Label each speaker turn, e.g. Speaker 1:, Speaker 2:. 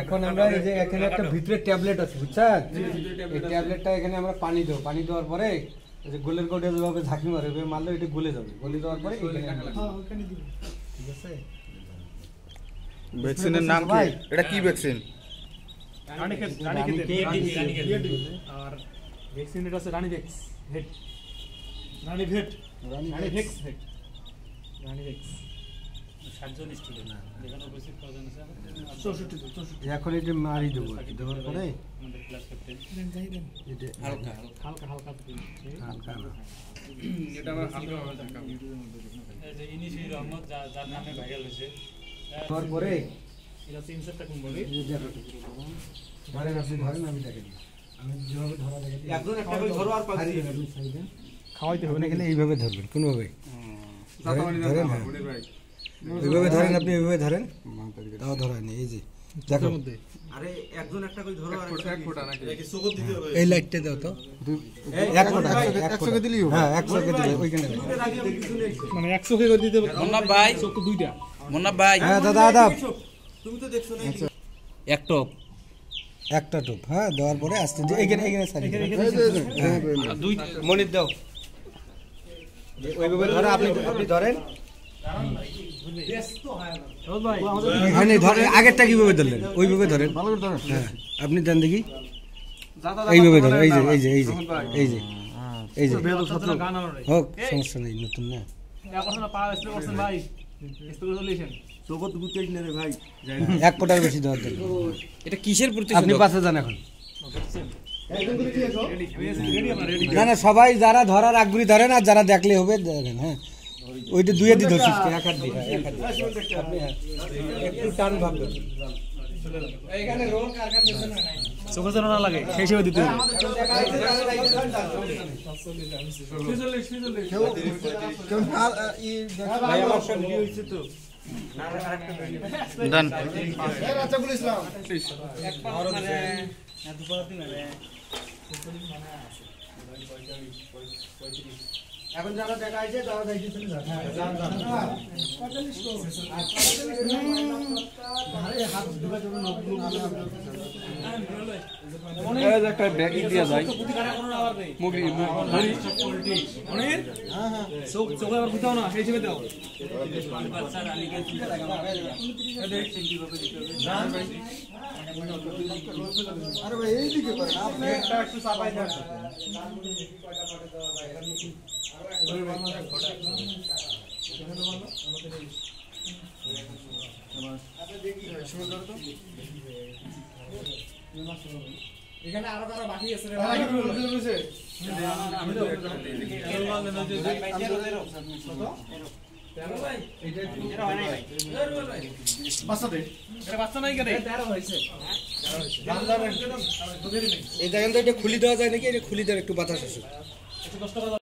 Speaker 1: এখন আমরা এই যে এখানে একটা ভিতরে ট্যাবলেট আছে বুঝছেন, এই ট্যাবলেটটা এখানে আমরা পানি দেব, পানি দেওয়ার পরে এই যে গোলের কোটে যেভাবে ঝাঁকি মারে মারলে এটা গলে যাবে, গলে যাওয়ার পরে এখানে দিব। ঠিক আছে,
Speaker 2: ভ্যাকসিনের নাম কি? এটা কি ভ্যাকসিন?
Speaker 3: রানীক্ষেত আর ভ্যাকসিন এটা আছে রানীভেক্স হেড, রানীভেক্স হেড, রানীভেক্স 60 জন স্টুডেন্ট না যেখানে উপস্থিত কজন আছে 64
Speaker 1: এখন এটা মারি দেব, দেওয়ার পরে
Speaker 3: আমাদের ক্লাস ক্যাপ্টেন
Speaker 1: এটা
Speaker 3: হালকা হালকা না
Speaker 2: এটা আবার হালকা ভাবে ঢাকা।
Speaker 3: এই যে ইনিশি রহমত যার নামে ভাইরাল হয়েছে,
Speaker 1: তারপরে
Speaker 3: এটা হচ্ছে ইনসেপ্টটা কোন বলি
Speaker 1: ধরেন, আপনি ধরেন, আমি দেখে দিই, আমি যেভাবে ধরা দেখে দিই,
Speaker 4: একজন একটা করে ধরো আর পাশে
Speaker 1: খাওয়াইতে হবে না, গেলে এইভাবে ধরবেন কোনোভাবে ধরেন, হ্যাঁ
Speaker 2: মনির ভাই
Speaker 1: এইভাবে ধরেন, আপনি এইভাবে ধরেন, তাও ধরেনি, এই যে দেখো
Speaker 4: আরে একজন একটা করে ধরো আর
Speaker 2: এক ফোঁটা নাকি?
Speaker 4: কি সুগত দিতে হবে?
Speaker 1: এই লাইটটা দাও তো, এক ফোঁটা, এক ফোঁটা দিলেই হবে, হ্যাঁ 100 কে দিলে ওইখানে
Speaker 3: মানে 100 কে করে দিতে হবে।
Speaker 5: মুন্না ভাই,
Speaker 3: চোখ তো দুইটা,
Speaker 5: মুন্না ভাই,
Speaker 1: হ্যাঁ দাদা দাদা
Speaker 4: তুমি তো দেখছো না
Speaker 5: এক টপ
Speaker 1: একটা টোপ, হ্যাঁ দেওয়ার পরে আস্তে এইখানে সারি
Speaker 5: দুই
Speaker 1: মনির দাও, ওইভাবে ধরে আপনি ধরেন, মানে ধরেন আগেরটা কিভাবে ধরলেন ওইভাবে ধরেন, হ্যাঁ আপনি দেন দেখি, এইভাবে ধরেন, এই যে এই যে এই যে এই যে এই যে
Speaker 3: গান আনো রে
Speaker 1: হোক, সমস্যা নেই, নতুন না
Speaker 3: এখন পা স্প্রে করছেন ভাই, স্প্রে সলিউশন
Speaker 4: সুগত গুতেই না রে ভাই।
Speaker 1: এক ফোঁটার বেশি দেওয়ার দরকার,
Speaker 5: এটা কিসের প্রতি
Speaker 1: আপনি পাশে যান এখন,
Speaker 3: রেডি
Speaker 1: না না সবাই যারা ধরার আগ্রহী ধরেন, আর যারা দেখলে হবে দেখেন, হ্যাঁ ওইটা দুইয়ে দিয়ে ধরছিস, এক হাত দিয়ে, এক হাত দিয়ে আপনি, হ্যাঁ একটু টান ভাববেন, এইখানে রোল কারকার দিতে না,
Speaker 3: চোখে যেন না লাগে সেই হিসেবে দিতে হবে।
Speaker 2: ডান
Speaker 1: এখন যারা দেখা আছে তারা যাইতেছেন না, হ্যাঁ যান যান,
Speaker 2: এই একটা ব্যাগ দিয়া যায় মুগি
Speaker 3: অনির চোখে আবার বুঝাও না সেই হিসেবে দাও।
Speaker 1: আরে ভাই এইদিকে করেন আপনি, একটা একটু চাপাই দেন, এখানে আরো কারো বাকি আছে রে ভাই, আমি তো
Speaker 3: বাচ্চা নাই কেন
Speaker 1: এই দেখেন তো এটা খুলি দেওয়া যায় নাকি, এটা খুলি দেওয়ার একটু বাতাস আসে।